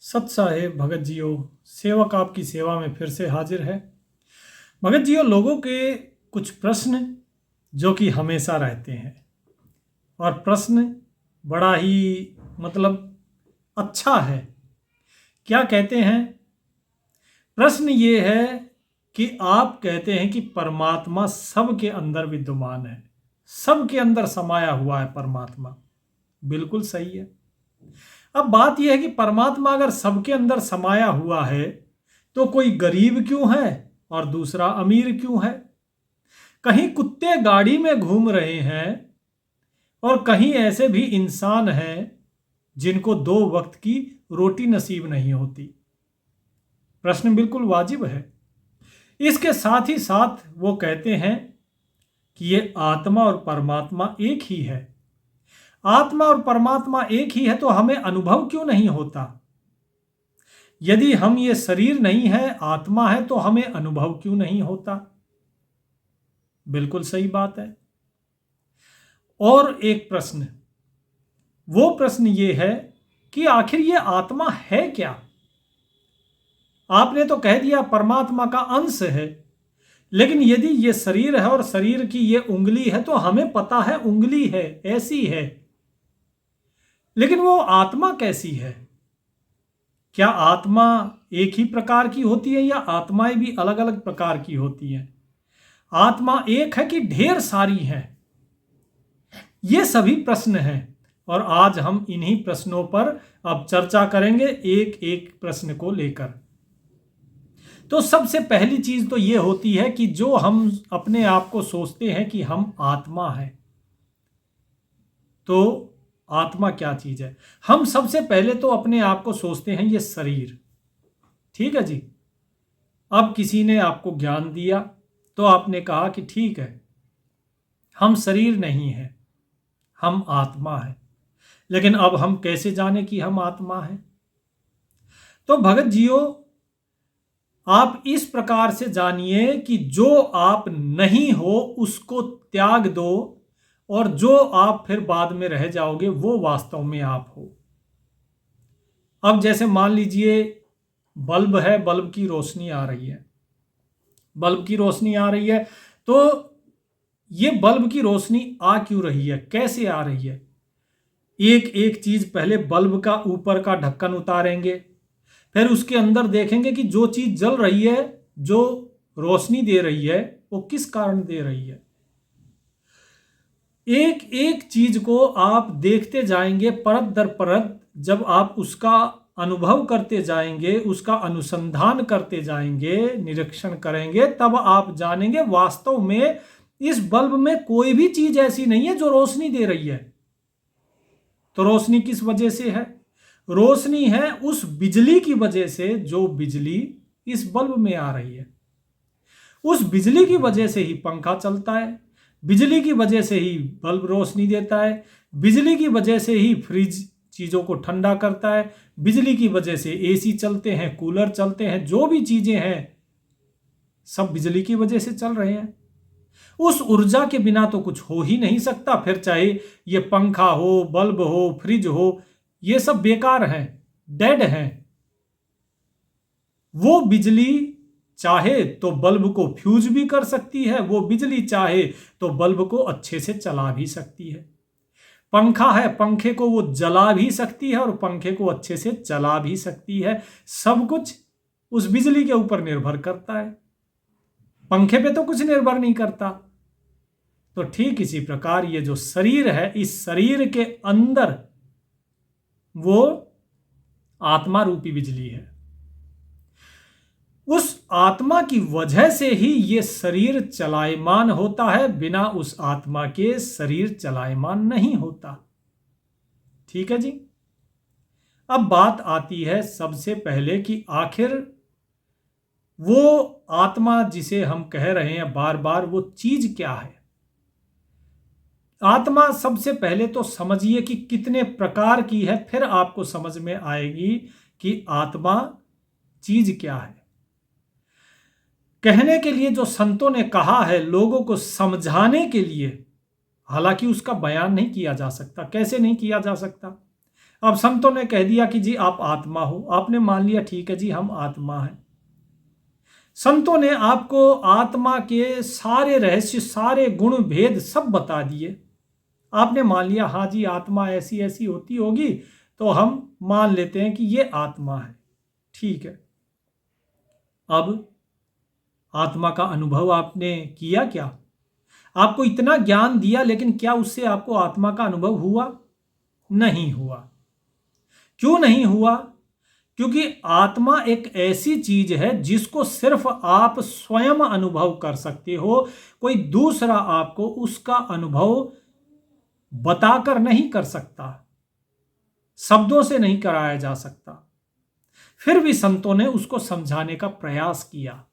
सत साहेब भगत जियो सेवक आपकी सेवा में फिर से हाजिर है। भगत जियो, लोगों के कुछ प्रश्न जो कि हमेशा रहते हैं और प्रश्न बड़ा ही मतलब अच्छा है। क्या कहते हैं? प्रश्न ये है कि आप कहते हैं कि परमात्मा सबके अंदर विद्यमान है, सबके अंदर समाया हुआ है परमात्मा। बिल्कुल सही है। अब बात यह है कि परमात्मा अगर सबके अंदर समाया हुआ है तो कोई गरीब क्यों है और दूसरा अमीर क्यों है? कहीं कुत्ते गाड़ी में घूम रहे हैं और कहीं ऐसे भी इंसान हैं जिनको 2 वक्त की रोटी नसीब नहीं होती। प्रश्न बिल्कुल वाजिब है। इसके साथ ही साथ वो कहते हैं कि ये आत्मा और परमात्मा एक ही है। आत्मा और परमात्मा एक ही है तो हमें अनुभव क्यों नहीं होता? यदि हम ये शरीर नहीं है, आत्मा है, तो हमें अनुभव क्यों नहीं होता? बिल्कुल सही बात है। और एक प्रश्न, वो प्रश्न ये है कि आखिर ये आत्मा है क्या? आपने तो कह दिया परमात्मा का अंश है, लेकिन यदि ये शरीर है और शरीर की ये उंगली है तो हमें पता है उंगली है, ऐसी है, लेकिन वो आत्मा कैसी है? क्या आत्मा एक ही प्रकार की होती है या आत्माएं भी अलग अलग प्रकार की होती हैं? आत्मा एक है कि ढेर सारी हैं? ये सभी प्रश्न हैं और आज हम इन्हीं प्रश्नों पर अब चर्चा करेंगे, एक एक प्रश्न को लेकर। तो सबसे पहली चीज तो ये होती है कि जो हम अपने आप को सोचते हैं कि हम आत्मा हैं, तो आत्मा क्या चीज है? हम सबसे पहले तो अपने आप को सोचते हैं ये शरीर। ठीक है जी। अब किसी ने आपको ज्ञान दिया तो आपने कहा कि ठीक है, हम शरीर नहीं हैं, हम आत्मा हैं। लेकिन अब हम कैसे जाने कि हम आत्मा हैं? तो भगत जियो, आप इस प्रकार से जानिए कि जो आप नहीं हो उसको त्याग दो और जो आप फिर बाद में रह जाओगे वो वास्तव में आप हो। अब जैसे मान लीजिए बल्ब है, बल्ब की रोशनी आ रही है, बल्ब की रोशनी आ रही है, तो ये बल्ब की रोशनी आ क्यों रही है, कैसे आ रही है? एक एक चीज, पहले बल्ब का ऊपर का ढक्कन उतारेंगे, फिर उसके अंदर देखेंगे कि जो चीज जल रही है, जो रोशनी दे रही है, वो किस कारण दे रही है। एक एक चीज को आप देखते जाएंगे परत दर परत। जब आप उसका अनुभव करते जाएंगे, उसका अनुसंधान करते जाएंगे, निरीक्षण करेंगे, तब आप जानेंगे वास्तव में इस बल्ब में कोई भी चीज ऐसी नहीं है जो रोशनी दे रही है। तो रोशनी किस वजह से है? रोशनी है उस बिजली की वजह से जो बिजली इस बल्ब में आ रही है। उस बिजली की वजह से ही पंखा चलता है, बिजली की वजह से ही बल्ब रोशनी देता है, बिजली की वजह से ही फ्रिज चीज़ों को ठंडा करता है, बिजली की वजह से एसी चलते हैं, कूलर चलते हैं, जो भी चीज़ें हैं सब बिजली की वजह से चल रहे हैं। उस ऊर्जा के बिना तो कुछ हो ही नहीं सकता। फिर चाहे ये पंखा हो, बल्ब हो, फ्रिज हो, ये सब बेकार हैं, डेड हैं। वो बिजली चाहे तो बल्ब को फ्यूज भी कर सकती है, वो बिजली चाहे तो बल्ब को अच्छे से चला भी सकती है। पंखा है, पंखे को वो जला भी सकती है और पंखे को अच्छे से चला भी सकती है। सब कुछ उस बिजली के ऊपर निर्भर करता है, पंखे पे तो कुछ निर्भर नहीं करता। तो ठीक इसी प्रकार ये जो शरीर है, इस शरीर के अंदर वो आत्मा रूपी बिजली है। उस आत्मा की वजह से ही ये शरीर चलायमान होता है, बिना उस आत्मा के शरीर चलायमान नहीं होता। ठीक है जी। अब बात आती है सबसे पहले कि आखिर वो आत्मा जिसे हम कह रहे हैं बार बार, वो चीज क्या है? आत्मा सबसे पहले तो समझिए कि कितने प्रकार की है, फिर आपको समझ में आएगी कि आत्मा चीज क्या है। कहने के लिए जो संतों ने कहा है लोगों को समझाने के लिए, हालांकि उसका बयान नहीं किया जा सकता। कैसे नहीं किया जा सकता? अब संतों ने कह दिया कि जी आप आत्मा हो, आपने मान लिया ठीक है जी हम आत्मा हैं। संतों ने आपको आत्मा के सारे रहस्य, सारे गुण भेद सब बता दिए। आपने मान लिया हाँ जी आत्मा ऐसी ऐसी होती होगी, तो हम मान लेते हैं कि ये आत्मा है। ठीक है, अब आत्मा का अनुभव आपने किया क्या? आपको इतना ज्ञान दिया, लेकिन क्या उससे आपको आत्मा का अनुभव हुआ? नहीं हुआ। क्यों नहीं हुआ? क्योंकि आत्मा एक ऐसी चीज है जिसको सिर्फ आप स्वयं अनुभव कर सकते हो। कोई दूसरा आपको उसका अनुभव बताकर नहीं कर सकता, शब्दों से नहीं कराया जा सकता। फिर भी संतों ने उसको समझाने का प्रयास किया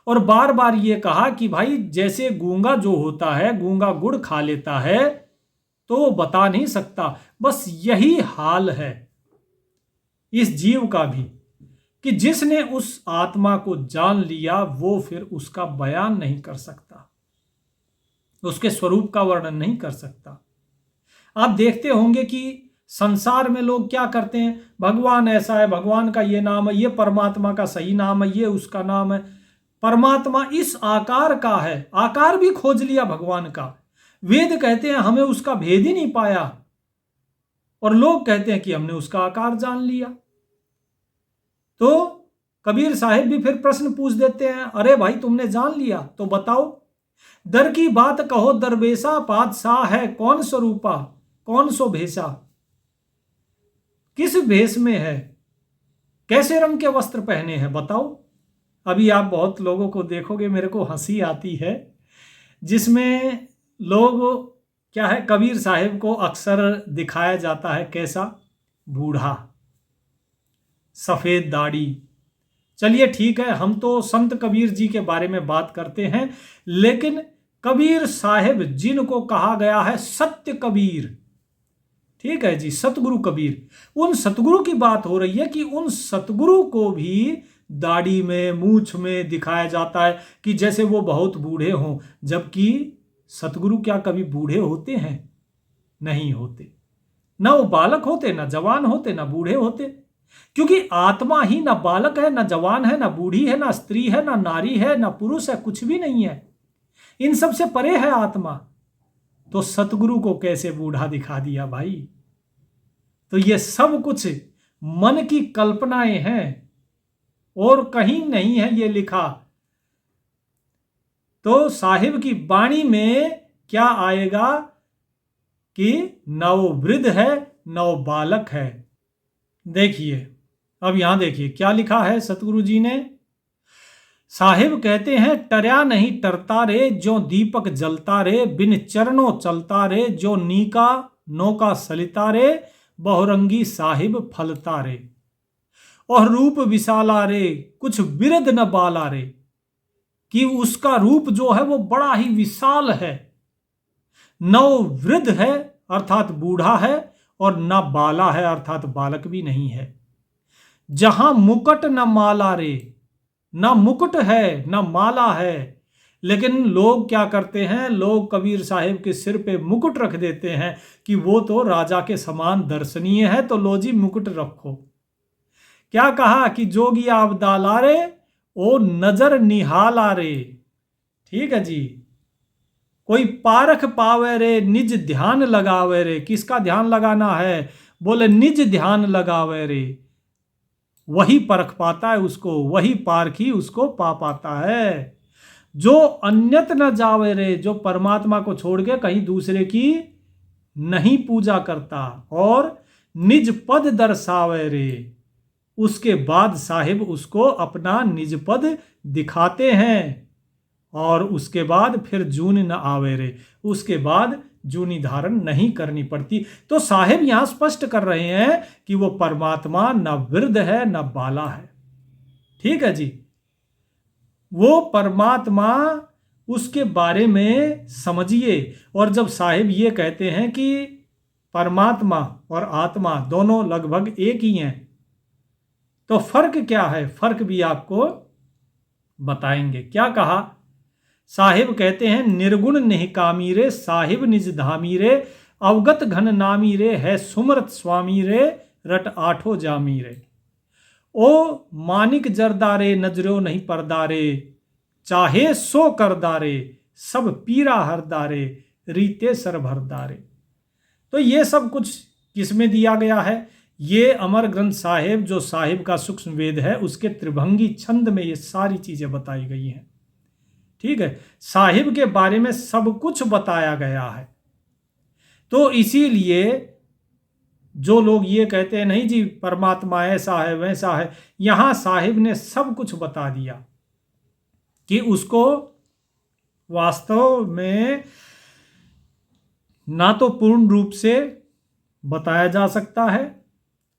और बार बार ये कहा कि भाई जैसे गूंगा जो होता है, गूंगा गुड़ खा लेता है तो वो बता नहीं सकता, बस यही हाल है इस जीव का भी, कि जिसने उस आत्मा को जान लिया वो फिर उसका बयान नहीं कर सकता, उसके स्वरूप का वर्णन नहीं कर सकता। आप देखते होंगे कि संसार में लोग क्या करते हैं, भगवान ऐसा है, भगवान का ये नाम है, ये परमात्मा का सही नाम है, ये उसका नाम है, परमात्मा इस आकार का है, आकार भी खोज लिया भगवान का। वेद कहते हैं हमें उसका भेद ही नहीं पाया, और लोग कहते हैं कि हमने उसका आकार जान लिया। तो कबीर साहिब भी फिर प्रश्न पूछ देते हैं, अरे भाई तुमने जान लिया तो बताओ, दर की बात कहो दरवेशा, पातशाह है कौन स्वरूपा, कौन सो भेषा, किस भेष में है, कैसे रंग के वस्त्र पहने हैं, बताओ। अभी आप बहुत लोगों को देखोगे, मेरे को हंसी आती है, जिसमें लोग क्या है, कबीर साहिब को अक्सर दिखाया जाता है कैसा, बूढ़ा, सफेद दाढ़ी। चलिए ठीक है, हम तो संत कबीर जी के बारे में बात करते हैं, लेकिन कबीर साहिब जिनको कहा गया है सत्य कबीर, ठीक है जी, सतगुरु कबीर, उन सतगुरु की बात हो रही है कि उन सतगुरु को भी दाढ़ी में, मूछ में दिखाया जाता है कि जैसे वो बहुत बूढ़े हों, जबकि सतगुरु क्या कभी बूढ़े होते हैं? नहीं होते। ना वो बालक होते, ना जवान होते, ना बूढ़े होते, क्योंकि आत्मा ही ना बालक है, ना जवान है, ना बूढ़ी है, ना स्त्री है, ना नारी है, ना पुरुष है, कुछ भी नहीं है, इन सब से परे है आत्मा। तो सतगुरु को कैसे बूढ़ा दिखा दिया भाई? तो ये सब कुछ मन की कल्पनाएं हैं और कहीं नहीं है ये लिखा। तो साहिब की वाणी में क्या आएगा कि न वो वृद्ध है न वो बालक है। देखिए, अब यहां देखिए क्या लिखा है सतगुरु जी ने। साहिब कहते हैं, टर्या नहीं टरता रे, जो दीपक जलता रे, बिन चरणों चलता रे, जो नीका नौका सलिता रे, बहुरंगी साहिब फलता रे, और रूप विशाला रे, कुछ बिरद न बाला रे, कि उसका रूप जो है वो बड़ा ही विशाल है, न वो वृद्ध है अर्थात बूढ़ा है, और न बाला है अर्थात बालक भी नहीं है। जहां मुकुट न माला रे, न मुकुट है न माला है, लेकिन लोग क्या करते हैं, लोग कबीर साहिब के सिर पे मुकुट रख देते हैं कि वो तो राजा के समान दर्शनीय है, तो लो जी मुकुट रखो। क्या कहा कि जोगी आप दालारे ओ नजर निहाला रे, ठीक है जी, कोई पारख पावे रे, निज ध्यान लगावे रे। किसका ध्यान लगाना है? बोले निज ध्यान लगावे रे, वही परख पाता है उसको, वही पारखी उसको पा पाता है। जो अन्यत न जावे रे, जो परमात्मा को छोड़ के कहीं दूसरे की नहीं पूजा करता, और निज पद दर्शावे रे, उसके बाद साहिब उसको अपना निज पद दिखाते हैं, और उसके बाद फिर जून न आवे रे, उसके बाद जूनी धारण नहीं करनी पड़ती। तो साहिब यहां स्पष्ट कर रहे हैं कि वो परमात्मा न वृद्ध है न बाला है, ठीक है जी। वो परमात्मा, उसके बारे में समझिए। और जब साहिब ये कहते हैं कि परमात्मा और आत्मा दोनों लगभग एक ही हैं, तो फर्क क्या है, फर्क भी आपको बताएंगे। क्या कहा साहिब कहते हैं, निर्गुण निहकामी रे, साहिब निज धामी रे, अवगत घन नामी रे, है सुमरत स्वामी रे, रट आठो जामी रे। ओ मानिक जरदारे, नजरो नहीं परदारे, चाहे सो करदारे, सब पीरा हरदारे, रीते सर भरदारे। तो ये सब कुछ किसमें दिया गया है? ये अमर ग्रंथ साहिब, जो साहिब का सूक्ष्म वेद है, उसके त्रिभंगी छंद में ये सारी चीजें बताई गई हैं। ठीक है, साहिब के बारे में सब कुछ बताया गया है। तो इसीलिए जो लोग ये कहते हैं नहीं जी परमात्मा ऐसा है वैसा है, यहां साहिब ने सब कुछ बता दिया कि उसको वास्तव में ना तो पूर्ण रूप से बताया जा सकता है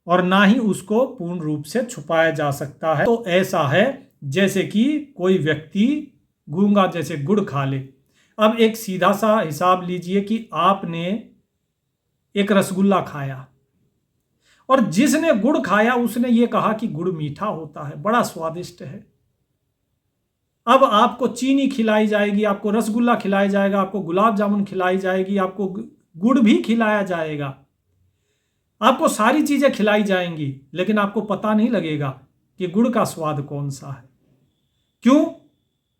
और ना ही उसको पूर्ण रूप से छुपाया जा सकता है। तो ऐसा है जैसे कि कोई व्यक्ति गूंगा जैसे गुड़ खा ले। अब एक सीधा सा हिसाब लीजिए कि आपने एक रसगुल्ला खाया और जिसने गुड़ खाया उसने ये कहा कि गुड़ मीठा होता है, बड़ा स्वादिष्ट है। अब आपको चीनी खिलाई जाएगी, आपको रसगुल्ला खिलाया जाएगा, आपको गुलाब जामुन खिलाई जाएगी, आपको गुड़ भी खिलाया जाएगा, आपको सारी चीजें खिलाई जाएंगी, लेकिन आपको पता नहीं लगेगा कि गुड़ का स्वाद कौन सा है। क्यों?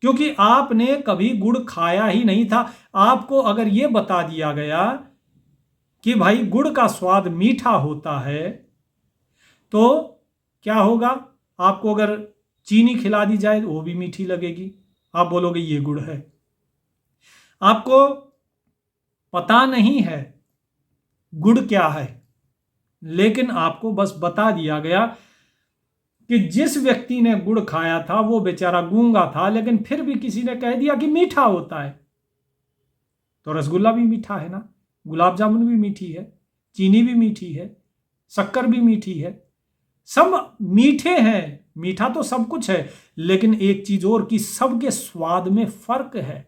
क्योंकि आपने कभी गुड़ खाया ही नहीं था। आपको अगर यह बता दिया गया कि भाई गुड़ का स्वाद मीठा होता है, तो क्या होगा? आपको अगर चीनी खिला दी जाए वो भी मीठी लगेगी, आप बोलोगे ये गुड़ है। आपको पता नहीं है गुड़ क्या है, लेकिन आपको बस बता दिया गया कि जिस व्यक्ति ने गुड़ खाया था वो बेचारा गूंगा था, लेकिन फिर भी किसी ने कह दिया कि मीठा होता है। तो रसगुल्ला भी मीठा है ना, गुलाब जामुन भी मीठी है, चीनी भी मीठी है, शक्कर भी मीठी है, सब मीठे हैं। मीठा तो सब कुछ है, लेकिन एक चीज और कि सबके स्वाद में फर्क है।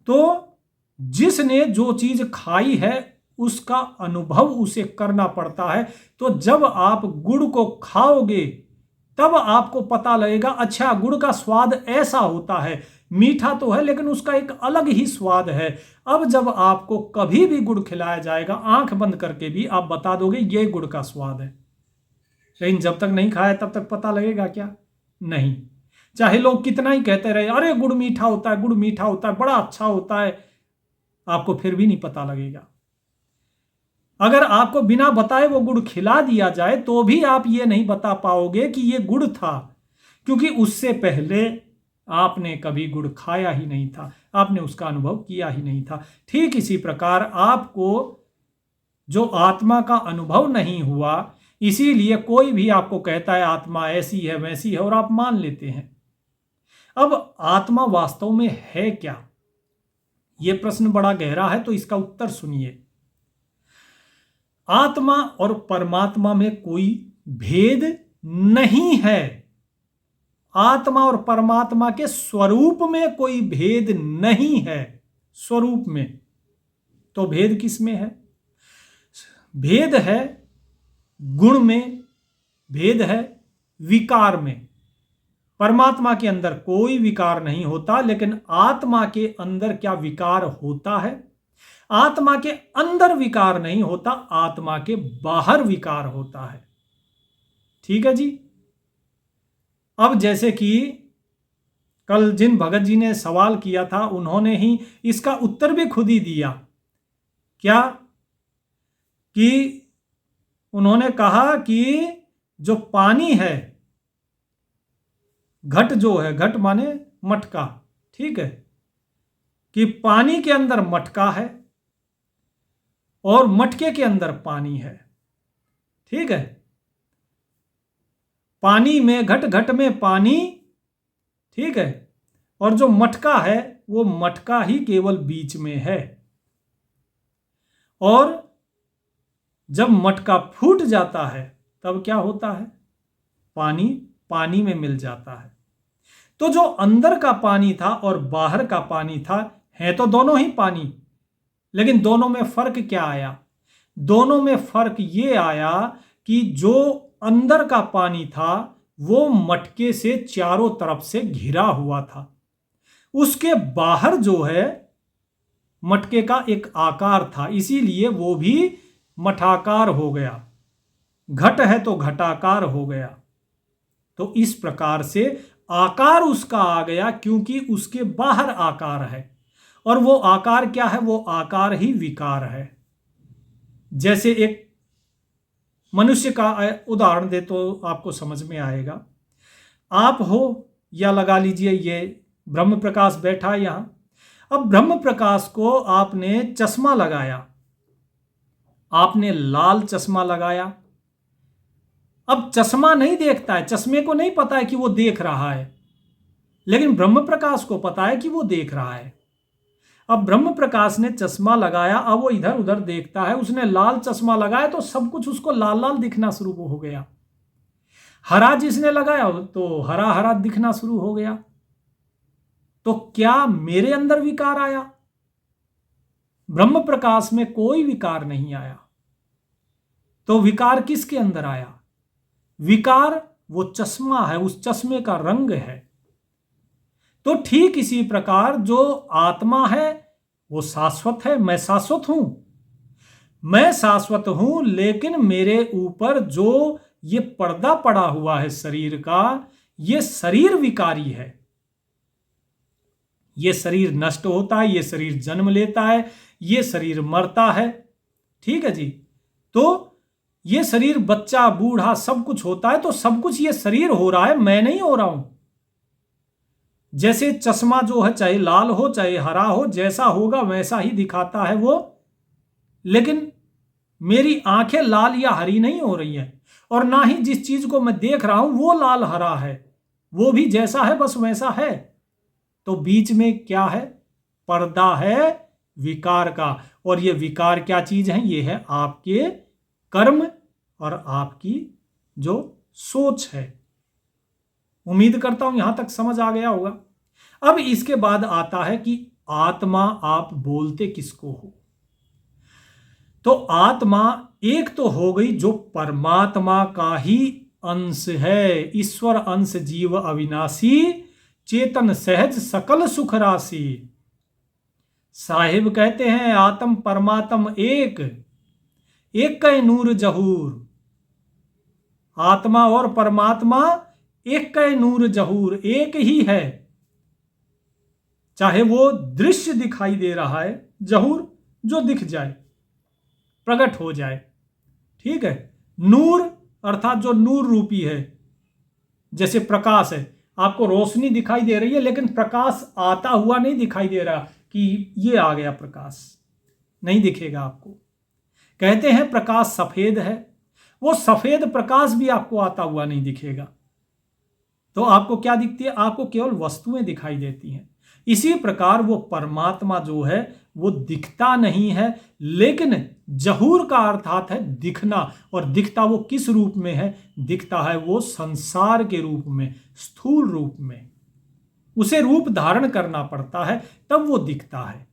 तो जिसने जो चीज खाई है उसका अनुभव उसे करना पड़ता है। तो जब आप गुड़ को खाओगे तब आपको पता लगेगा अच्छा गुड़ का स्वाद ऐसा होता है, मीठा तो है लेकिन उसका एक अलग ही स्वाद है। अब जब आपको कभी भी गुड़ खिलाया जाएगा, आंख बंद करके भी आप बता दोगे ये गुड़ का स्वाद है, लेकिन जब तक नहीं खाया तब तक पता लगेगा क्या? नहीं। चाहे लोग कितना ही कहते रहे अरे गुड़ मीठा होता है, गुड़ मीठा होता है, बड़ा अच्छा होता है, आपको फिर भी नहीं पता लगेगा। अगर आपको बिना बताए वो गुड़ खिला दिया जाए तो भी आप ये नहीं बता पाओगे कि ये गुड़ था, क्योंकि उससे पहले आपने कभी गुड़ खाया ही नहीं था, आपने उसका अनुभव किया ही नहीं था। ठीक इसी प्रकार आपको जो आत्मा का अनुभव नहीं हुआ, इसीलिए कोई भी आपको कहता है आत्मा ऐसी है वैसी है और आप मान लेते हैं। अब आत्मा वास्तव में है क्या? यह प्रश्न बड़ा गहरा है, तो इसका उत्तर सुनिए। आत्मा और परमात्मा में कोई भेद नहीं है। आत्मा और परमात्मा के स्वरूप में कोई भेद नहीं है। स्वरूप में तो भेद किस में है? भेद है गुण में, भेद है विकार में। परमात्मा के अंदर कोई विकार नहीं होता, लेकिन आत्मा के अंदर क्या विकार होता है? आत्मा के अंदर विकार नहीं होता, आत्मा के बाहर विकार होता है। ठीक है जी। अब जैसे कि कल जिन भगत जी ने सवाल किया था उन्होंने ही इसका उत्तर भी खुद ही दिया। क्या? कि उन्होंने कहा कि जो पानी है, घट जो है, घट माने मटका, ठीक है, कि पानी के अंदर मटका है और मटके के अंदर पानी है। ठीक है, पानी में घट, घट में पानी, ठीक है, और जो मटका है वो मटका ही केवल बीच में है। और जब मटका फूट जाता है तब क्या होता है? पानी पानी में मिल जाता है। तो जो अंदर का पानी था और बाहर का पानी था, है तो दोनों ही पानी, लेकिन दोनों में फर्क क्या आया? दोनों में फर्क ये आया कि जो अंदर का पानी था वो मटके से चारों तरफ से घिरा हुआ था। उसके बाहर जो है मटके का एक आकार था, इसीलिए वो भी मठाकार हो गया। घट है तो घटाकार हो गया। तो इस प्रकार से आकार उसका आ गया क्योंकि उसके बाहर आकार है, और वो आकार क्या है? वो आकार ही विकार है। जैसे एक मनुष्य का उदाहरण दे तो आपको समझ में आएगा। आप हो, या लगा लीजिए ये ब्रह्म प्रकाश बैठा है यहां। अब ब्रह्म प्रकाश को आपने चश्मा लगाया, आपने लाल चश्मा लगाया। अब चश्मा नहीं देखता है, चश्मे को नहीं पता है कि वो देख रहा है, लेकिन ब्रह्म प्रकाश को पता है कि वो देख रहा है। अब ब्रह्म प्रकाश ने चश्मा लगाया, अब वो इधर उधर देखता है। उसने लाल चश्मा लगाया तो सब कुछ उसको लाल लाल दिखना शुरू हो गया। हरा जिसने लगाया तो हरा हरा दिखना शुरू हो गया। तो क्या मेरे अंदर विकार आया? ब्रह्म प्रकाश में कोई विकार नहीं आया। तो विकार किसके अंदर आया? विकार वो चश्मा है, उस चश्मे का रंग है। तो ठीक इसी प्रकार जो आत्मा है वो शाश्वत है। मैं शाश्वत हूं, मैं शाश्वत हूं, लेकिन मेरे ऊपर जो ये पर्दा पड़ा हुआ है शरीर का, ये शरीर विकारी है। ये शरीर नष्ट होता है, ये शरीर जन्म लेता है, ये शरीर मरता है। ठीक है जी। तो ये शरीर बच्चा बूढ़ा सब कुछ होता है, तो सब कुछ ये शरीर हो रहा है, मैं नहीं हो रहा हूं। जैसे चश्मा जो है चाहे लाल हो चाहे हरा हो, जैसा होगा वैसा ही दिखाता है वो, लेकिन मेरी आंखें लाल या हरी नहीं हो रही है, और ना ही जिस चीज को मैं देख रहा हूं वो लाल हरा है, वो भी जैसा है बस वैसा है। तो बीच में क्या है? पर्दा है विकार का। और ये विकार क्या चीज है? ये है आपके कर्म और आपकी जो सोच है। उम्मीद करता हूं यहां तक समझ आ गया होगा। अब इसके बाद आता है कि आत्मा आप बोलते किसको हो? तो आत्मा एक तो हो गई जो परमात्मा का ही अंश है, ईश्वर अंश जीव अविनाशी, चेतन सहज सकल सुख राशि। साहिब कहते हैं आत्म परमात्म एक, एक कै नूर जहूर। आत्मा और परमात्मा एक कै नूर जहूर, एक ही है। चाहे वो दृश्य दिखाई दे रहा है, जहूर जो दिख जाए, प्रकट हो जाए। ठीक है। नूर अर्थात जो नूर रूपी है, जैसे प्रकाश है, आपको रोशनी दिखाई दे रही है लेकिन प्रकाश आता हुआ नहीं दिखाई दे रहा कि ये आ गया प्रकाश, नहीं दिखेगा आपको। कहते हैं प्रकाश सफेद है, वो सफेद प्रकाश भी आपको आता हुआ नहीं दिखेगा। तो आपको क्या दिखती है? आपको केवल वस्तुएं दिखाई देती हैं। इसी प्रकार वो परमात्मा जो है वो दिखता नहीं है, लेकिन जहूर का अर्थात है दिखना। और दिखता वो किस रूप में है? दिखता है वो संसार के रूप में, स्थूल रूप में। उसे रूप धारण करना पड़ता है तब वो दिखता है,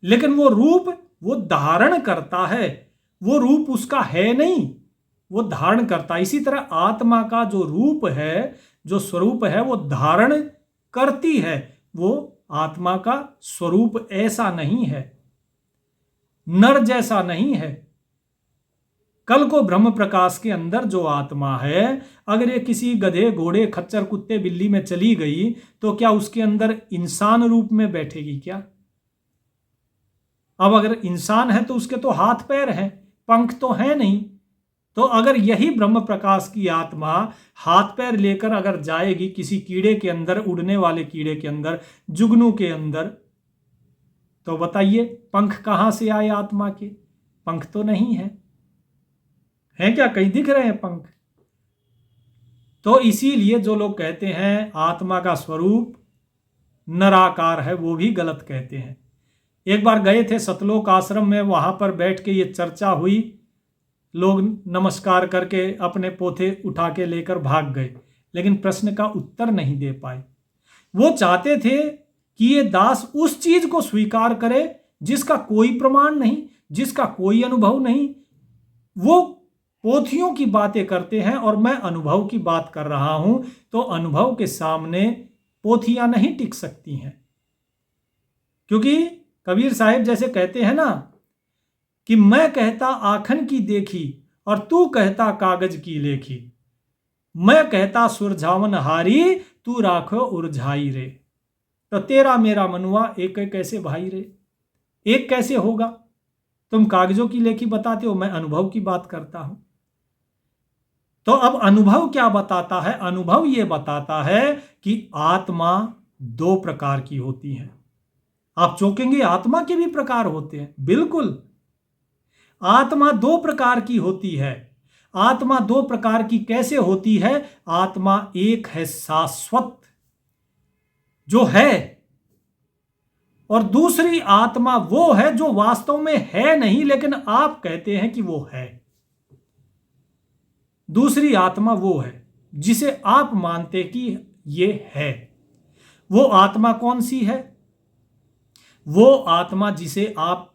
लेकिन वो रूप वो धारण करता है, वो रूप उसका है नहीं, वो धारण करता है। इसी तरह आत्मा का जो रूप है, जो स्वरूप है, वो धारण करती है। वो आत्मा का स्वरूप ऐसा नहीं है, नर जैसा नहीं है। कल को ब्रह्म प्रकाश के अंदर जो आत्मा है, अगर ये किसी गधे घोड़े खच्चर कुत्ते बिल्ली में चली गई तो क्या उसके अंदर इंसान रूप में बैठेगी क्या? अब अगर इंसान है तो उसके तो हाथ पैर हैं, पंख तो है नहीं। तो अगर यही ब्रह्म प्रकाश की आत्मा हाथ पैर लेकर अगर जाएगी किसी कीड़े के अंदर, उड़ने वाले कीड़े के अंदर, जुगनू के अंदर, तो बताइए पंख कहां से आए आत्मा के? पंख तो नहीं है, है क्या? कहीं दिख रहे हैं पंख? तो इसीलिए जो लोग कहते हैं आत्मा का स्वरूप नराकार है, वो भी गलत कहते हैं। एक बार गए थे सतलोक आश्रम में, वहां पर बैठ के ये चर्चा हुई, लोग नमस्कार करके अपने पोथे उठा के लेकर भाग गए, लेकिन प्रश्न का उत्तर नहीं दे पाए। वो चाहते थे कि ये दास उस चीज को स्वीकार करे जिसका कोई प्रमाण नहीं, जिसका कोई अनुभव नहीं। वो पोथियों की बातें करते हैं और मैं अनुभव की बात कर रहा हूं, तो अनुभव के सामने पोथियां नहीं टिक सकती हैं, क्योंकि कबीर साहिब जैसे कहते हैं ना कि मैं कहता आखन की देखी और तू कहता कागज की लेखी, मैं कहता सुरझावन हारी तू राखो उरझाई रे। तो तेरा मेरा मनुआ एक एक कैसे भाई रे, एक कैसे होगा? तुम कागजों की लेखी बताते हो, मैं अनुभव की बात करता हूं। तो अब अनुभव क्या बताता है? अनुभव यह बताता है कि आत्मा दो प्रकार की होती है। आप चौंकेंगे, आत्मा के भी प्रकार होते हैं। बिल्कुल, आत्मा दो प्रकार की होती है। आत्मा दो प्रकार की कैसे होती है? आत्मा एक है शाश्वत जो है, और दूसरी आत्मा वो है जो वास्तव में है नहीं लेकिन आप कहते हैं कि वो है। दूसरी आत्मा वो है जिसे आप मानते कि ये है। वो आत्मा कौन सी है? वो आत्मा जिसे आप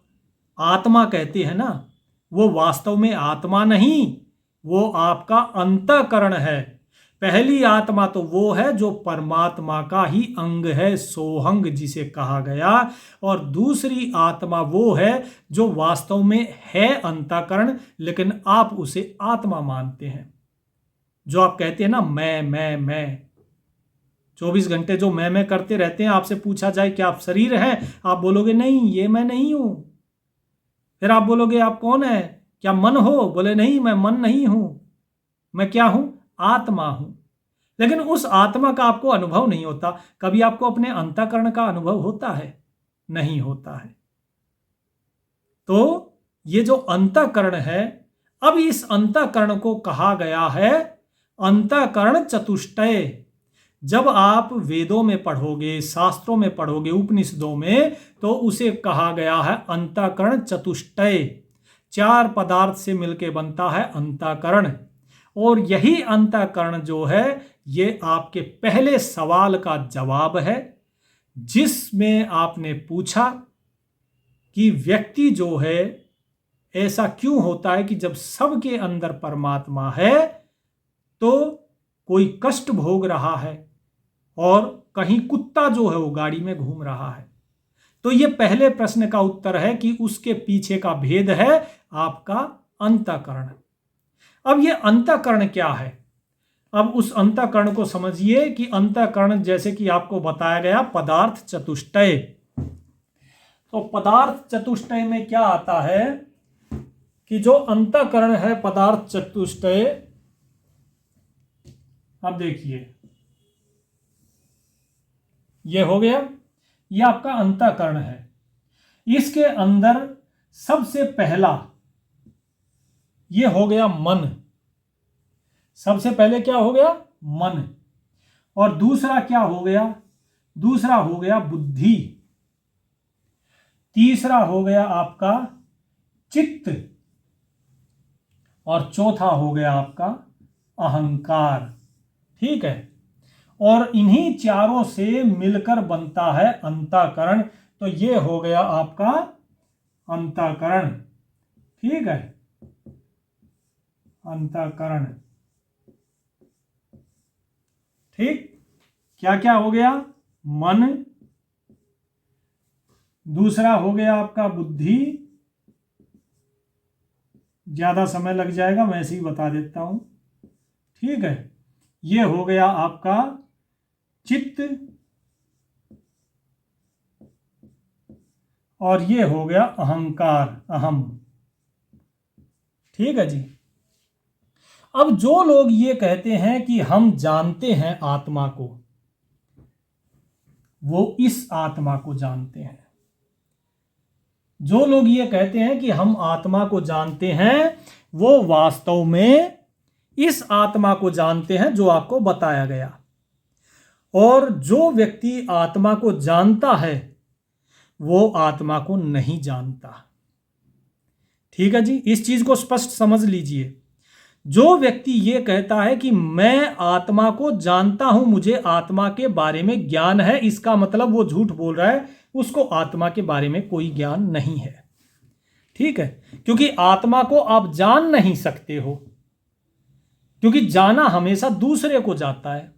आत्मा कहते हैं ना, वो वास्तव में आत्मा नहीं, वो आपका अंतःकरण है। पहली आत्मा तो वो है जो परमात्मा का ही अंग है, सोहंग जिसे कहा गया, और दूसरी आत्मा वो है जो वास्तव में है अंतःकरण लेकिन आप उसे आत्मा मानते हैं। जो आप कहते हैं ना मैं 24 घंटे जो मैं करते रहते हैं, आपसे पूछा जाए कि आप शरीर हैं, आप बोलोगे नहीं ये मैं नहीं हूं। फिर आप बोलोगे आप कौन है? क्या मन हो? बोले नहीं मैं मन नहीं हूं, मैं क्या हूं? आत्मा हूं। लेकिन उस आत्मा का आपको अनुभव नहीं होता। कभी आपको अपने अंतःकरण का अनुभव होता है? नहीं होता है। तो ये जो अंतःकरण है, अब इस अंतःकरण को कहा गया है अंतःकरण चतुष्टय। जब आप वेदों में पढ़ोगे, शास्त्रों में पढ़ोगे, उपनिषदों में, तो उसे कहा गया है अंतःकरण चतुष्टय। चार पदार्थ से मिलकर बनता है अंतःकरण। और यही अंतःकरण जो है ये आपके पहले सवाल का जवाब है, जिसमें आपने पूछा कि व्यक्ति जो है ऐसा क्यों होता है कि जब सबके अंदर परमात्मा है तो कोई कष्ट भोग रहा है और कहीं कुत्ता जो है वो गाड़ी में घूम रहा है। तो ये पहले प्रश्न का उत्तर है कि उसके पीछे का भेद है आपका अंतःकरण। अब ये अंतःकरण क्या है? अब उस अंतःकरण को समझिए कि अंतःकरण जैसे कि आपको बताया गया पदार्थ चतुष्टय। तो पदार्थ चतुष्टय में क्या आता है कि जो अंतःकरण है पदार्थ चतुष्टय, अब देखिए ये हो गया, ये आपका अंतःकरण है। इसके अंदर सबसे पहला ये हो गया मन। सबसे पहले क्या हो गया? मन। और दूसरा क्या हो गया? दूसरा हो गया बुद्धि। तीसरा हो गया आपका चित्त। और चौथा हो गया आपका अहंकार। ठीक है। और इन्हीं चारों से मिलकर बनता है अंतःकरण। तो ये हो गया आपका अंतःकरण। ठीक है, अंतःकरण। ठीक, क्या क्या हो गया? मन, दूसरा हो गया आपका बुद्धि, ज्यादा समय लग जाएगा मैं ऐसे ही बता देता हूं। ठीक है, ये हो गया आपका चित्त, और ये हो गया अहंकार, अहम। ठीक है जी। अब जो लोग ये कहते हैं कि हम जानते हैं आत्मा को, वो इस आत्मा को जानते हैं। जो लोग ये कहते हैं कि हम आत्मा को जानते हैं, वो वास्तव में इस आत्मा को जानते हैं जो आपको बताया गया। और जो व्यक्ति आत्मा को जानता है वो आत्मा को नहीं जानता। ठीक है जी, इस चीज को स्पष्ट समझ लीजिए। जो व्यक्ति ये कहता है कि मैं आत्मा को जानता हूं, मुझे आत्मा के बारे में ज्ञान है, इसका मतलब वो झूठ बोल रहा है, उसको आत्मा के बारे में कोई ज्ञान नहीं है। ठीक है, क्योंकि आत्मा को आप जान नहीं सकते हो, क्योंकि जाना हमेशा दूसरे को जाता है।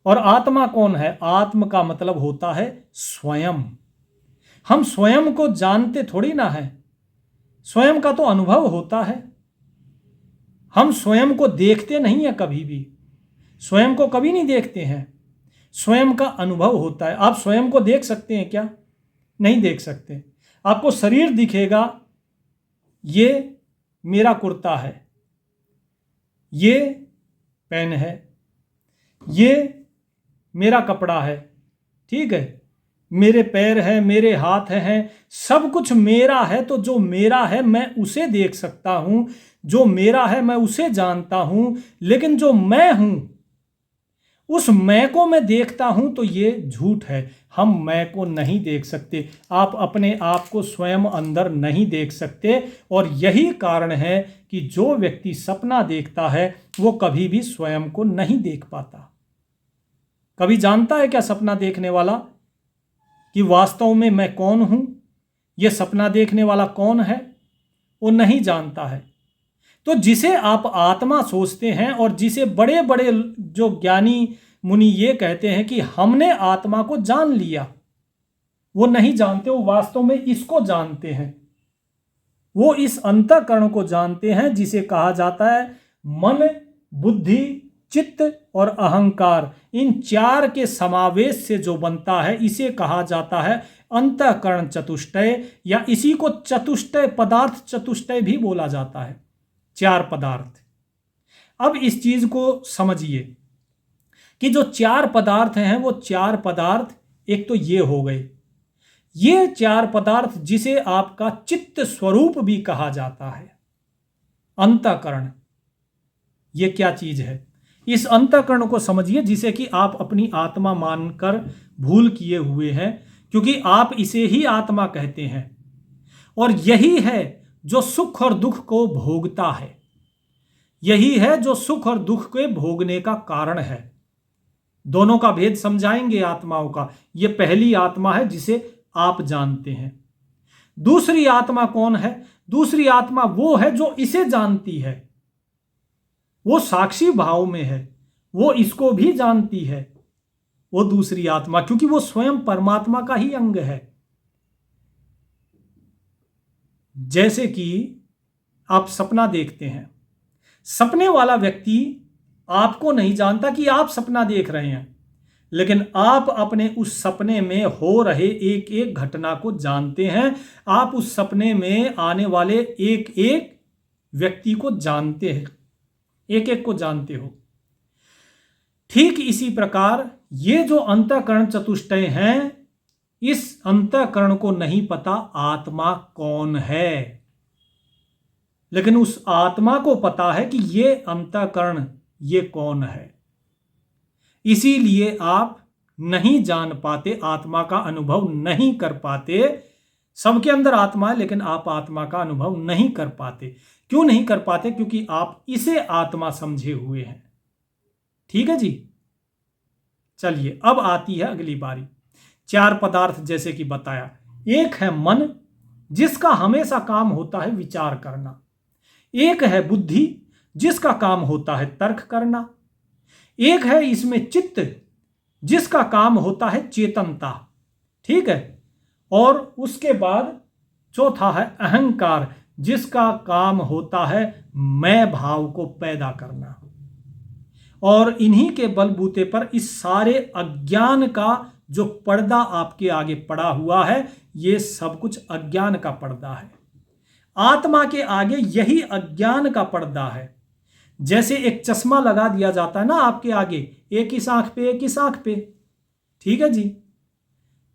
और आत्मा कौन है? आत्म का मतलब होता है स्वयं। हम स्वयं को जानते थोड़ी ना है, स्वयं का तो अनुभव होता है। हम स्वयं को देखते नहीं है, कभी भी स्वयं को कभी नहीं देखते हैं, स्वयं का अनुभव होता है। आप स्वयं को देख सकते हैं क्या? नहीं देख सकते। आपको शरीर दिखेगा, ये मेरा कुर्ता है, ये पेन है, ये मेरा कपड़ा है, ठीक है, मेरे पैर हैं, मेरे हाथ हैं, सब कुछ मेरा है। तो जो मेरा है मैं उसे देख सकता हूं, जो मेरा है मैं उसे जानता हूं। लेकिन जो मैं हूं, उस मैं को मैं देखता हूं, तो ये झूठ है। हम मैं को नहीं देख सकते। आप अपने आप को स्वयं अंदर नहीं देख सकते। और यही कारण है कि जो व्यक्ति सपना देखता है वो कभी भी स्वयं को नहीं देख पाता। कभी जानता है क्या सपना देखने वाला कि वास्तव में मैं कौन हूं, यह सपना देखने वाला कौन है? वो नहीं जानता है। तो जिसे आप आत्मा सोचते हैं और जिसे बड़े बड़े जो ज्ञानी मुनि ये कहते हैं कि हमने आत्मा को जान लिया, वो नहीं जानते। वो वास्तव में इसको जानते हैं, वो इस अंतःकरण को जानते हैं जिसे कहा जाता है मन, बुद्धि, चित्त और अहंकार। इन चार के समावेश से जो बनता है इसे कहा जाता है अंतःकरण चतुष्टय, या इसी को चतुष्टय, पदार्थ चतुष्टय भी बोला जाता है। चार पदार्थ। अब इस चीज को समझिए कि जो चार पदार्थ हैं वो चार पदार्थ, एक तो ये हो गए, ये चार पदार्थ जिसे आपका चित्त स्वरूप भी कहा जाता है। अंतःकरण ये क्या चीज है? इस अंतःकरण को समझिए जिसे कि आप अपनी आत्मा मानकर भूल किए हुए हैं, क्योंकि आप इसे ही आत्मा कहते हैं। और यही है जो सुख और दुख को भोगता है, यही है जो सुख और दुख के भोगने का कारण है। दोनों का भेद समझाएंगे आत्माओं का। यह पहली आत्मा है जिसे आप जानते हैं। दूसरी आत्मा कौन है? दूसरी आत्मा वो है जो इसे जानती है, वो साक्षी भाव में है, वो इसको भी जानती है। वो दूसरी आत्मा, क्योंकि वो स्वयं परमात्मा का ही अंग है। जैसे कि आप सपना देखते हैं, सपने वाला व्यक्ति आपको नहीं जानता कि आप सपना देख रहे हैं, लेकिन आप अपने उस सपने में हो रहे एक एक घटना को जानते हैं। आप उस सपने में आने वाले एक एक व्यक्ति को जानते हैं, एक एक को जानते हो। ठीक इसी प्रकार ये जो अंतःकरण चतुष्टय हैं, इस अंतःकरण को नहीं पता आत्मा कौन है, लेकिन उस आत्मा को पता है कि ये अंतःकरण ये कौन है। इसीलिए आप नहीं जान पाते, आत्मा का अनुभव नहीं कर पाते। सबके अंदर आत्मा है, लेकिन आप आत्मा का अनुभव नहीं कर पाते। क्यों नहीं कर पाते? क्योंकि आप इसे आत्मा समझे हुए हैं। ठीक है जी। चलिए, अब आती है अगली बारी। चार पदार्थ जैसे कि बताया, एक है मन जिसका हमेशा काम होता है विचार करना, एक है बुद्धि जिसका काम होता है तर्क करना, एक है इसमें चित्त जिसका काम होता है चेतनता, ठीक है, और उसके बाद चौथा है अहंकार जिसका काम होता है मैं भाव को पैदा करना। और इन्हीं के बलबूते पर इस सारे अज्ञान का जो पर्दा आपके आगे पड़ा हुआ है, ये सब कुछ अज्ञान का पर्दा है। आत्मा के आगे यही अज्ञान का पर्दा है। जैसे एक चश्मा लगा दिया जाता है ना आपके आगे, एक ही आंख पे, एक ही आंख पे, ठीक है जी।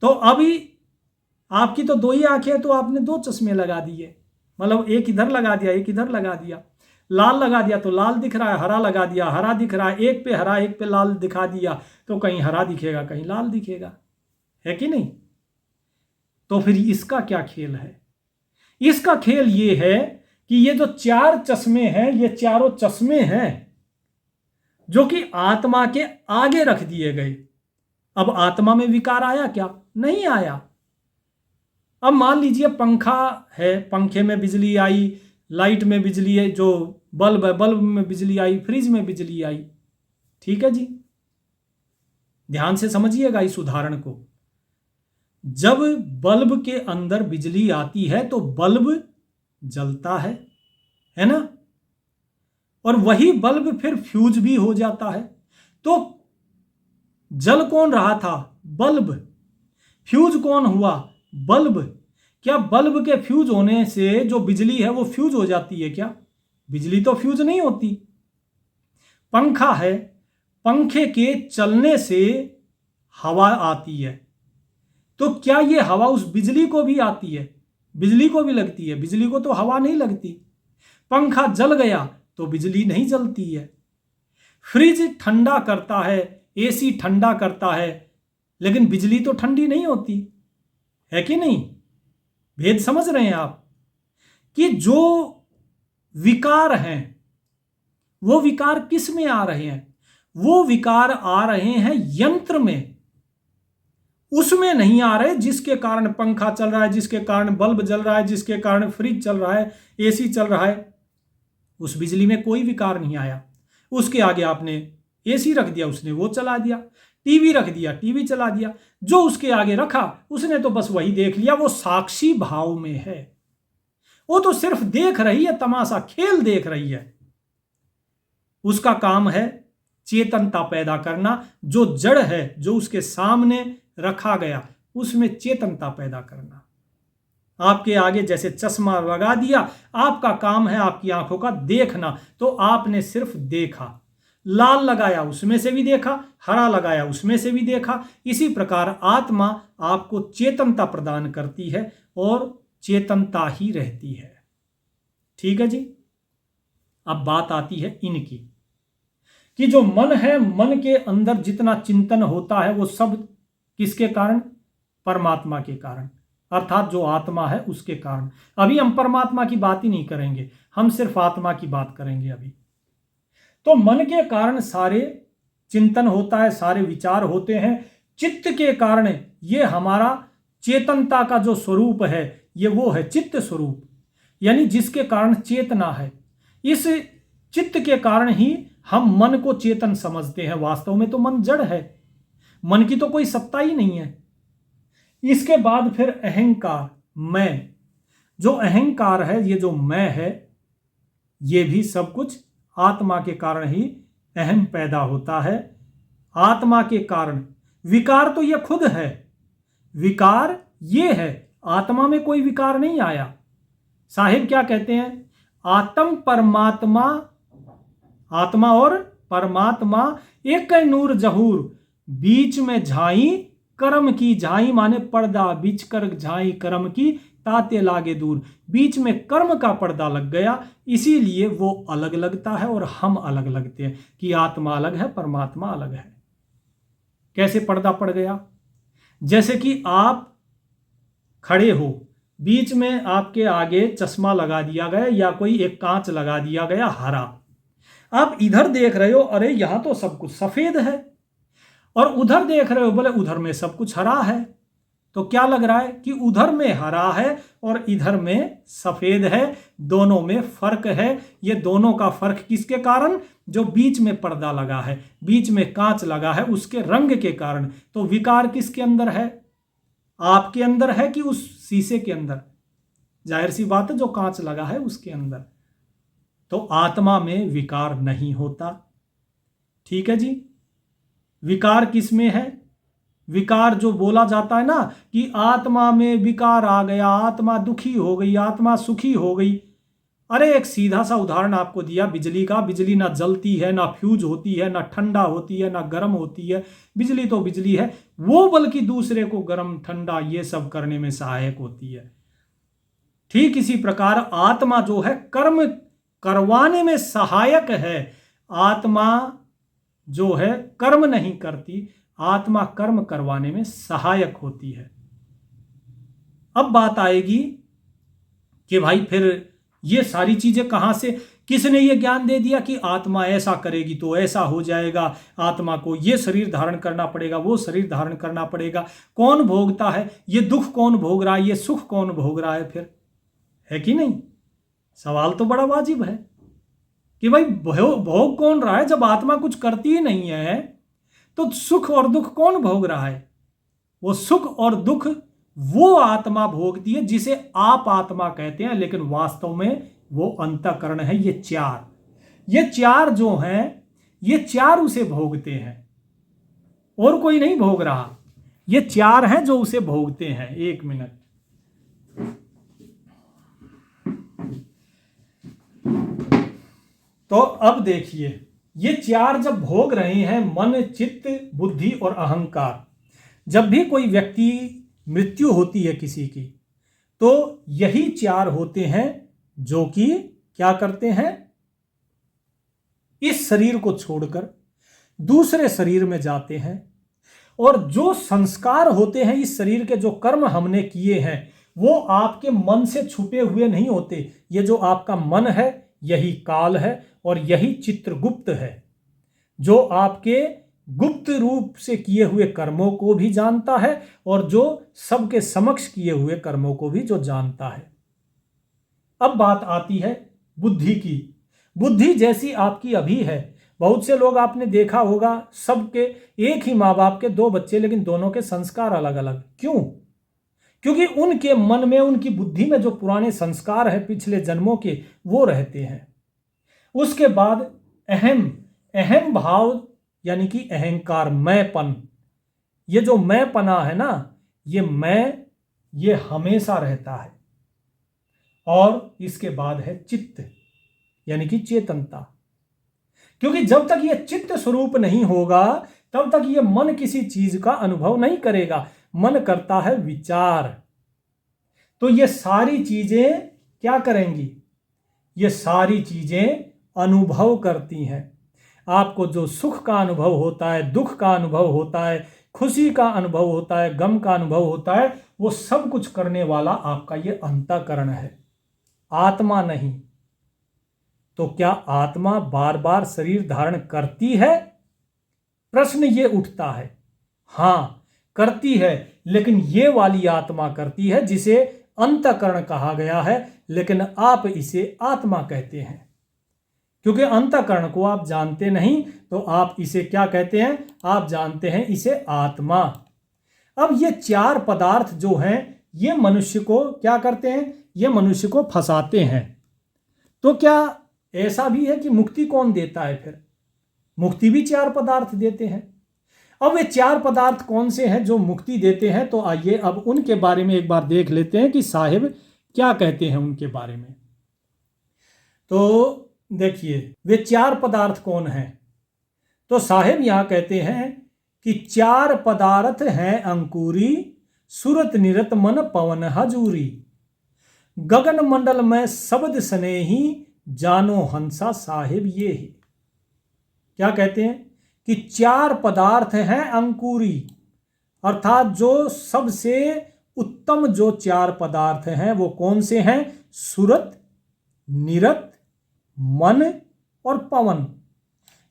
तो अभी आपकी तो दो ही आंखें हैं, तो आपने दो चश्मे लगा दिए, मतलब एक इधर लगा दिया, एक इधर लगा दिया। लाल लगा दिया तो लाल दिख रहा है, हरा लगा दिया हरा दिख रहा है, एक पे हरा एक पे लाल दिखा दिया तो कहीं हरा दिखेगा कहीं लाल दिखेगा, है कि नहीं? तो फिर इसका क्या खेल है? इसका खेल ये है कि ये जो चार चश्मे हैं, ये चारों चश्मे हैं जो कि आत्मा के आगे रख दिए गए। अब आत्मा में विकार आया क्या? नहीं आया। अब मान लीजिए पंखा है, पंखे में बिजली आई, लाइट में बिजली है, जो बल्ब है बल्ब में बिजली आई, फ्रिज में बिजली आई, ठीक है जी। ध्यान से समझिएगा इस उदाहरण को। जब बल्ब के अंदर बिजली आती है तो बल्ब जलता है ना, और वही बल्ब फिर फ्यूज भी हो जाता है। तो जल कौन रहा था? बल्ब। फ्यूज कौन हुआ? बल्ब। क्या बल्ब के फ्यूज होने से जो बिजली है वो फ्यूज हो जाती है क्या? बिजली तो फ्यूज नहीं होती। पंखा है, पंखे के चलने से हवा आती है, तो क्या ये हवा उस बिजली को भी आती है? बिजली को भी लगती है? बिजली को तो हवा नहीं लगती। पंखा जल गया तो बिजली नहीं जलती है। फ्रिज ठंडा करता है, एसी ठंडा करता है, लेकिन बिजली तो ठंडी नहीं होती है कि नहीं? भेद समझ रहे हैं आप कि जो विकार हैं वो विकार किस में आ रहे हैं? वो विकार आ रहे हैं यंत्र में, उसमें नहीं आ रहे जिसके कारण पंखा चल रहा है, जिसके कारण बल्ब जल रहा है, जिसके कारण फ्रिज चल रहा है, एसी चल रहा है। उस बिजली में कोई विकार नहीं आया। उसके आगे आपने एसी रख दिया, उसने वो चला दिया। टीवी रख दिया, टीवी चला दिया। जो उसके आगे रखा उसने तो बस वही देख लिया। वो साक्षी भाव में है, वो तो सिर्फ देख रही है, तमाशा खेल देख रही है। उसका काम है चेतनता पैदा करना। जो जड़ है, जो उसके सामने रखा गया, उसमें चेतनता पैदा करना। आपके आगे जैसे चश्मा लगा दिया, आपका काम है आपकी आंखों का देखना, तो आपने सिर्फ देखा। लाल लगाया, उसमें से भी देखा, हरा लगाया, उसमें से भी देखा। इसी प्रकार आत्मा आपको चेतनता प्रदान करती है और चेतनता ही रहती है। ठीक है जी। अब बात आती है इनकी कि जो मन है, मन के अंदर जितना चिंतन होता है वो सब किसके कारण? परमात्मा के कारण, अर्थात जो आत्मा है उसके कारण। अभी हम परमात्मा की बात ही नहीं करेंगे, हम सिर्फ आत्मा की बात करेंगे अभी। तो मन के कारण सारे चिंतन होता है, सारे विचार होते हैं। चित्त के कारण ये हमारा चेतनता का जो स्वरूप है ये वो है चित्त स्वरूप, यानी जिसके कारण चेतना है। इस चित्त के कारण ही हम मन को चेतन समझते हैं। वास्तव में तो मन जड़ है, मन की तो कोई सत्ता ही नहीं है। इसके बाद फिर अहंकार, मैं। जो अहंकार है, ये जो मैं है, ये भी सब कुछ आत्मा के कारण ही अहम पैदा होता है। आत्मा के कारण विकार तो ये खुद है, विकार ये है, आत्मा में कोई विकार नहीं आया। साहिब क्या कहते हैं? आत्म परमात्मा, आत्मा और परमात्मा एक नूर जहूर, बीच में झाई कर्म की। झाई माने पर्दा, बीच कर झाई कर्म की, ताते लागे दूर। बीच में कर्म का पर्दा लग गया, इसीलिए वो अलग लगता है और हम अलग लगते हैं कि आत्मा अलग है, परमात्मा अलग है। कैसे पर्दा पड़ गया? जैसे कि आप खड़े हो, बीच में आपके आगे चश्मा लगा दिया गया या कोई एक कांच लगा दिया गया हरा। आप इधर देख रहे हो, अरे यहां तो सब कुछ सफेद है, और उधर देख रहे हो, बोले उधर में सब कुछ हरा है। तो क्या लग रहा है कि उधर में हरा है और इधर में सफेद है, दोनों में फर्क है। ये दोनों का फर्क किसके कारण? जो बीच में पर्दा लगा है, बीच में कांच लगा है, उसके रंग के कारण। तो विकार किसके अंदर है? आपके अंदर है कि उस शीशे के अंदर? जाहिर सी बात है, जो कांच लगा है उसके अंदर। तो आत्मा में विकार नहीं होता। ठीक है जी। विकार किस में है? विकार जो बोला जाता है ना कि आत्मा में विकार आ गया, आत्मा दुखी हो गई, आत्मा सुखी हो गई। अरे एक सीधा सा उदाहरण आपको दिया बिजली का। बिजली ना जलती है, ना फ्यूज होती है, ना ठंडा होती है, ना गर्म होती है। बिजली तो बिजली है, वो बल्कि दूसरे को गर्म ठंडा ये सब करने में सहायक होती है। ठीक इसी प्रकार आत्मा जो है कर्म करवाने में सहायक है। आत्मा जो है कर्म नहीं करती, आत्मा कर्म करवाने में सहायक होती है। अब बात आएगी कि भाई फिर ये सारी चीजें कहां से, किसने ये ज्ञान दे दिया कि आत्मा ऐसा करेगी तो ऐसा हो जाएगा, आत्मा को ये शरीर धारण करना पड़ेगा, वो शरीर धारण करना पड़ेगा। कौन भोगता है? ये दुख कौन भोग रहा है, ये सुख कौन भोग रहा है? फिर है कि नहीं? सवाल तो बड़ा वाजिब है कि भाई भोग कौन रहा है? जब आत्मा कुछ करती ही नहीं है तो सुख और दुख कौन भोग रहा है? वो सुख और दुख वो आत्मा भोगती है जिसे आप आत्मा कहते हैं, लेकिन वास्तव में वो अंतःकरण है। ये चार जो हैं, ये चार उसे भोगते हैं, और कोई नहीं भोग रहा। ये चार हैं जो उसे भोगते हैं। एक मिनट, तो अब देखिए, ये चार जब भोग रहे हैं, मन, चित्त, बुद्धि और अहंकार। जब भी कोई व्यक्ति मृत्यु होती है किसी की, तो यही चार होते हैं जो कि क्या करते हैं, इस शरीर को छोड़कर दूसरे शरीर में जाते हैं। और जो संस्कार होते हैं इस शरीर के, जो कर्म हमने किए हैं, वो आपके मन से छुपे हुए नहीं होते। ये जो आपका मन है, यही काल है और यही चित्रगुप्त है, जो आपके गुप्त रूप से किए हुए कर्मों को भी जानता है और जो सबके समक्ष किए हुए कर्मों को भी जो जानता है। अब बात आती है बुद्धि की। बुद्धि जैसी आपकी अभी है। बहुत से लोग आपने देखा होगा, सबके एक ही माँ बाप के दो बच्चे, लेकिन दोनों के संस्कार अलग अलग। क्यों? क्योंकि उनके मन में, उनकी बुद्धि में जो पुराने संस्कार है पिछले जन्मों के, वो रहते हैं। उसके बाद अहम भाव यानी कि अहंकार, मैंपन। ये जो मैंपना है ना, ये हमेशा रहता है। और इसके बाद है चित्त यानी कि चेतनता। क्योंकि जब तक ये चित्त स्वरूप नहीं होगा, तब तक ये मन किसी चीज का अनुभव नहीं करेगा। मन करता है विचार। तो ये सारी चीजें क्या करेंगी? ये सारी चीजें अनुभव करती हैं। आपको जो सुख का अनुभव होता है, दुख का अनुभव होता है, खुशी का अनुभव होता है, गम का अनुभव होता है, वो सब कुछ करने वाला आपका ये अंतःकरण है, आत्मा नहीं। तो क्या आत्मा बार बार शरीर धारण करती है? प्रश्न ये उठता है। हां, करती है, लेकिन ये वाली आत्मा करती है जिसे अंतःकरण कहा गया है, लेकिन आप इसे आत्मा कहते हैं। क्योंकि अंतःकरण को आप जानते नहीं, तो आप इसे क्या कहते हैं? आप जानते हैं इसे आत्मा। अब ये चार पदार्थ जो हैं, ये मनुष्य को क्या करते हैं? ये मनुष्य को फंसाते हैं। तो क्या ऐसा भी है कि मुक्ति कौन देता है? फिर मुक्ति भी चार पदार्थ देते हैं। अब वे चार पदार्थ कौन से हैं जो मुक्ति देते हैं? तो आइए अब उनके बारे में एक बार देख लेते हैं कि साहिब क्या कहते हैं उनके बारे में। तो देखिए, वे चार पदार्थ कौन हैं? तो साहिब यहां कहते हैं कि चार पदार्थ हैं अंकुरी, सुरत निरत मन पवन हजूरी, गगन मंडल में शब्द स्नेही, जानो हंसा साहिब ये ही। क्या कहते हैं? कि चार पदार्थ हैं अंकुरी, अर्थात जो सबसे उत्तम जो चार पदार्थ हैं वो कौन से हैं? सुरत, निरत, मन और पवन।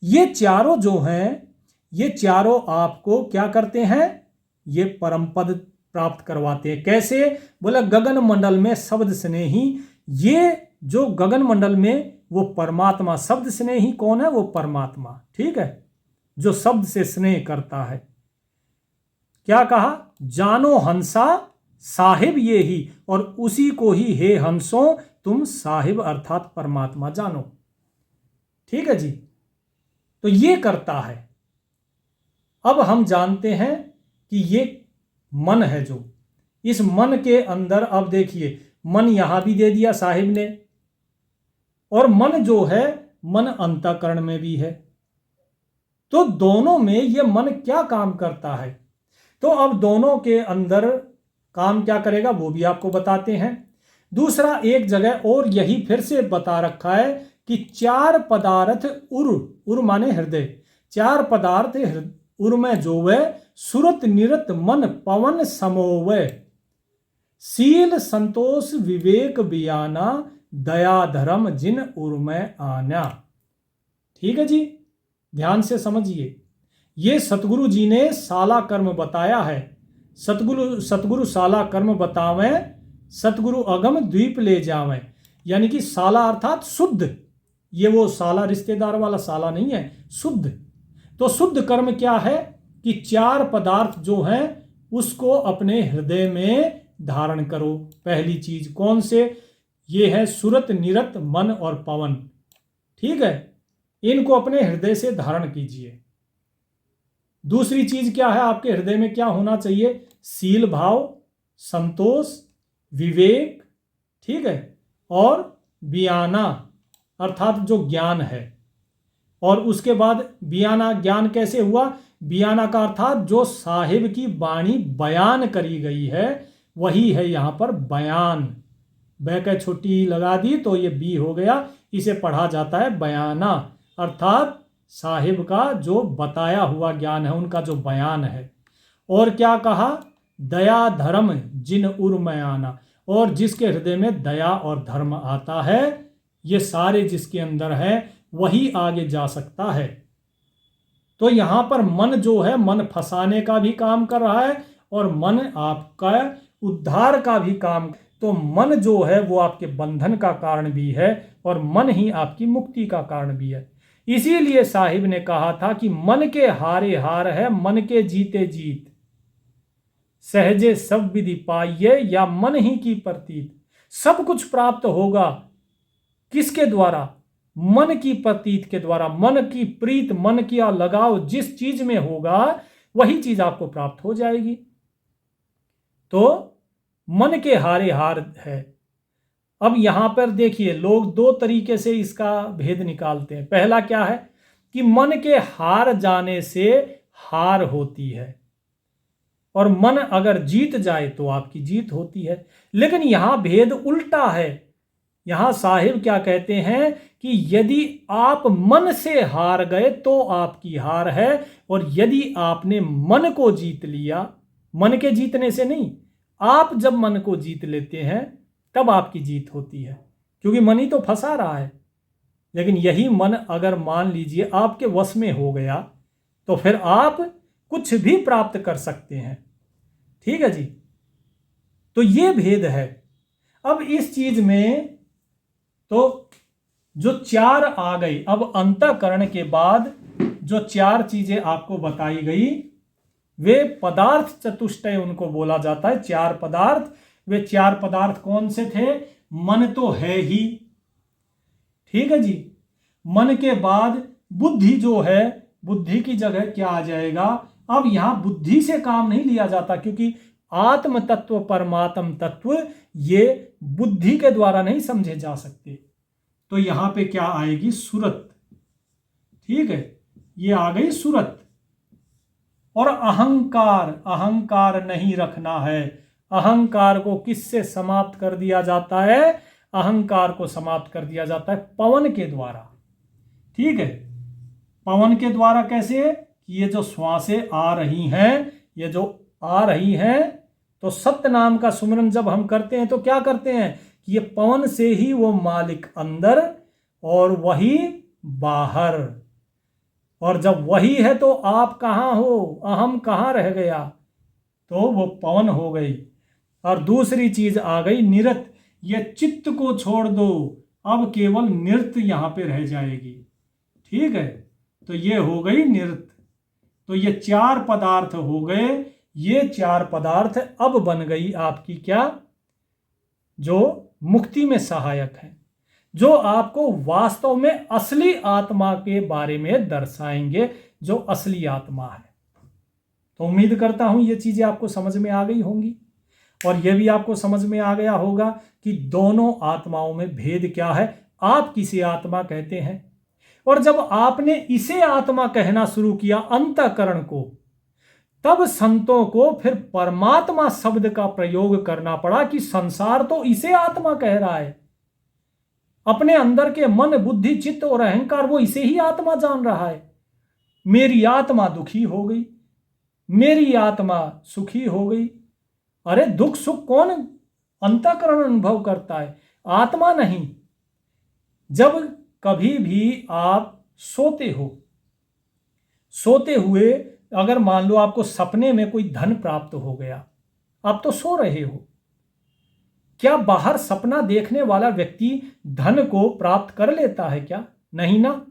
ये चारों जो हैं, ये चारों आपको क्या करते हैं? ये परम पद प्राप्त करवाते हैं। कैसे? बोला गगन मंडल में शब्द स्नेही। ये जो गगन मंडल में वो परमात्मा, शब्द स्नेही कौन है? वो परमात्मा, ठीक है, जो शब्द से स्नेह करता है। क्या कहा? जानो हंसा साहिब ये ही, और उसी को ही हे हंसों तुम साहिब अर्थात परमात्मा जानो। ठीक है जी। तो ये करता है। अब हम जानते हैं कि ये मन है जो, इस मन के अंदर, अब देखिए, मन यहां भी दे दिया साहिब ने, और मन जो है, मन अंतःकरण में भी है। तो दोनों में ये मन क्या काम करता है? तो अब दोनों के अंदर काम क्या करेगा वो भी आपको बताते हैं। दूसरा, एक जगह और यही फिर से बता रखा है कि चार पदार्थ उर माने हृदय, चार पदार्थ उर में जो वह सुरत निरत मन पवन समोवय, शील संतोष विवेक बियाना, दया धर्म जिन उर में आना। ठीक है जी, ध्यान से समझिए। ये सतगुरु जी ने साला कर्म बताया है। सतगुरु साला कर्म बतावे, सतगुरु अगम द्वीप ले जावे। यानी कि साला अर्थात शुद्ध, ये वो साला रिश्तेदार वाला साला नहीं है, शुद्ध। तो शुद्ध कर्म क्या है? कि चार पदार्थ जो हैं उसको अपने हृदय में धारण करो। पहली चीज कौन से? ये है सुरत, निरत, मन और पवन। ठीक है, इनको अपने हृदय से धारण कीजिए। दूसरी चीज क्या है? आपके हृदय में क्या होना चाहिए? शील भाव, संतोष, विवेक, ठीक है, और बियाना अर्थात जो ज्ञान है। और उसके बाद बियाना, ज्ञान कैसे हुआ? बियाना का अर्थात जो साहिब की वाणी बयान करी गई है वही है यहां पर बयान। बै के छुट्टी लगा दी तो ये बी हो गया, इसे पढ़ा जाता है बयाना, अर्थात साहिब का जो बताया हुआ ज्ञान है, उनका जो बयान है। और क्या कहा? दया धर्म जिन उर्मयाना, और जिसके हृदय में दया और धर्म आता है, ये सारे जिसके अंदर है वही आगे जा सकता है। तो यहां पर मन जो है, मन फंसाने का भी काम कर रहा है और मन आपका उद्धार का भी काम। तो मन जो है वो आपके बंधन का कारण भी है और मन ही आपकी मुक्ति का कारण भी है। इसीलिए साहिब ने कहा था कि मन के हारे हार है, मन के जीते जीत, सहजे सब विधि पाइये या मन ही की प्रतीत। सब कुछ प्राप्त होगा किसके द्वारा? मन की प्रतीत के द्वारा। मन की प्रीत, मन की लगाव जिस चीज में होगा वही चीज आपको प्राप्त हो जाएगी। तो मन के हारे हार है। अब यहां पर देखिए, लोग दो तरीके से इसका भेद निकालते हैं। पहला क्या है कि मन के हार जाने से हार होती है और मन अगर जीत जाए तो आपकी जीत होती है। लेकिन यहां भेद उल्टा है। यहां साहिब क्या कहते हैं कि यदि आप मन से हार गए तो आपकी हार है, और यदि आपने मन को जीत लिया, मन के जीतने से नहीं, आप जब मन को जीत लेते हैं तब आपकी जीत होती है, क्योंकि मन ही तो फंसा रहा है। लेकिन यही मन अगर मान लीजिए आपके वश में हो गया तो फिर आप कुछ भी प्राप्त कर सकते हैं। ठीक है जी, तो ये भेद है। अब इस चीज में तो जो चार आ गई, अब अंतःकरण के बाद जो चार चीजें आपको बताई गई वे पदार्थ चतुष्टय उनको बोला जाता है। चार पदार्थ, वे चार पदार्थ कौन से थे? मन तो है ही, ठीक है जी। मन के बाद बुद्धि जो है, बुद्धि की जगह क्या आ जाएगा? अब यहां बुद्धि से काम नहीं लिया जाता, क्योंकि आत्म तत्व, परमात्म तत्व ये बुद्धि के द्वारा नहीं समझे जा सकते। तो यहां पे क्या आएगी? सूरत। ठीक है, ये आ गई सूरत। और अहंकार, अहंकार नहीं रखना है। अहंकार को किससे समाप्त कर दिया जाता है? अहंकार को समाप्त कर दिया जाता है पवन के द्वारा। ठीक है, पवन के द्वारा कैसे? कि ये जो श्वासें आ रही हैं, ये जो आ रही हैं, तो सत्य नाम का सुमरन जब हम करते हैं तो क्या करते हैं कि ये पवन से ही वो मालिक अंदर और वही बाहर। और जब वही है तो आप कहाँ हो? अहम कहाँ रह गया? तो वो पवन हो गई। और दूसरी चीज आ गई निरत। ये चित्त को छोड़ दो, अब केवल नृत्य यहां पे रह जाएगी। ठीक है, तो ये हो गई नृत्य। तो ये चार पदार्थ हो गए। ये चार पदार्थ अब बन गई आपकी क्या? जो मुक्ति में सहायक है, जो आपको वास्तव में असली आत्मा के बारे में दर्शाएंगे, जो असली आत्मा है। तो उम्मीद करता हूं ये चीजें आपको समझ में आ गई होंगी, और यह भी आपको समझ में आ गया होगा कि दोनों आत्माओं में भेद क्या है। आप किसे आत्मा कहते हैं, और जब आपने इसे आत्मा कहना शुरू किया अंतःकरण को, तब संतों को फिर परमात्मा शब्द का प्रयोग करना पड़ा कि संसार तो इसे आत्मा कह रहा है। अपने अंदर के मन, बुद्धि, चित्त और अहंकार, वो इसे ही आत्मा जान रहा है। मेरी आत्मा दुखी हो गई, मेरी आत्मा सुखी हो गई। अरे दुख सुख कौन अंतःकरण अनुभव करता है? आत्मा नहीं। जब कभी भी आप सोते हो, सोते हुए अगर मान लो आपको सपने में कोई धन प्राप्त हो गया, आप तो सो रहे हो, क्या बाहर सपना देखने वाला व्यक्ति धन को प्राप्त कर लेता है क्या? नहीं ना।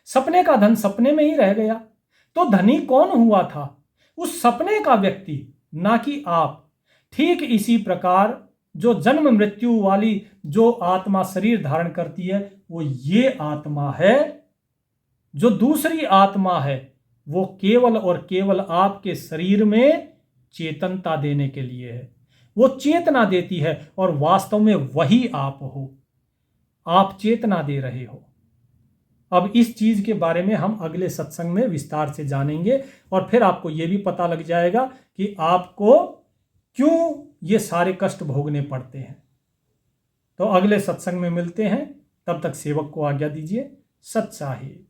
सपने का धन सपने में ही रह गया। तो धनी कौन हुआ था? उस सपने का व्यक्ति ना कि आप। ठीक इसी प्रकार जो जन्म मृत्यु वाली जो आत्मा शरीर धारण करती है वो ये आत्मा है। जो दूसरी आत्मा है वो केवल और केवल आपके शरीर में चेतनता देने के लिए है। वो चेतना देती है और वास्तव में वही आप हो। आप चेतना दे रहे हो। अब इस चीज के बारे में हम अगले सत्संग में विस्तार से जानेंगे और फिर आपको यह भी पता लग जाएगा कि आपको क्यों ये सारे कष्ट भोगने पड़ते हैं। तो अगले सत्संग में मिलते हैं। तब तक सेवक को आज्ञा दीजिए। सत साहिब।